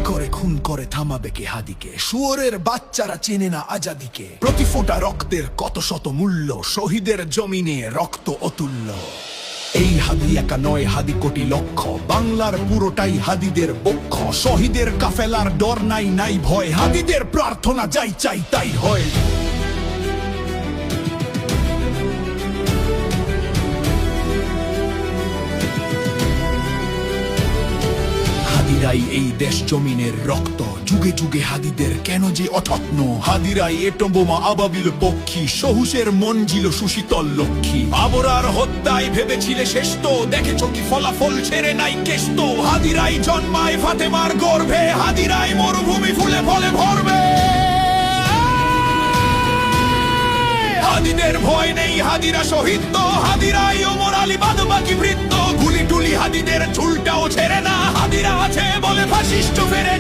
করে খুন করে থামাবে কে হাদিকে? শুয়োরের বাচ্চারা চেনে না আজাদিকে। প্রতি ফোঁটা রক্তের কত শত মূল্য, শহীদের জমিনে রক্ত অতুল্য। এই হাদি একা নয়, হাদি কোটি লক্ষ, বাংলার পুরোটাই হাদিদের বক্ষ। শহীদের কাফেলার ডর নাই, নাই ভয়, হাদিদের প্রার্থনা যাই চাই তাই হয়। হাদিরাই এই দেশ জমিনের রক্ত, যুগে যুগে হাদিদের কেন যে অযত্ন। হাদিরাই এটম বোমা আবাবিল পক্ষী, সহুসের মঞ্জিল সুশীতল লক্ষ্মী। আবরার হত্যায় ভেবেছিলে শেষ তো, দেখেছ কি ফলাফল ছেড়ে নাই কেষ্ট। হাদিরাই জন্মায় ফাতেমার গর্ভে, হাদিরাই মরুভূমি ফুলে ফলে ভরবে। হাদিদের ভয় নেই, হাদিরা শহীদ তো, হাদিরাই ওমর আলী বাদবাকি বৃত্ত। গুলি টুলি হাদিদের চুলটাও ছেড়ে না, হাদিরা আছে বলে ফাশিস্ট ফেরে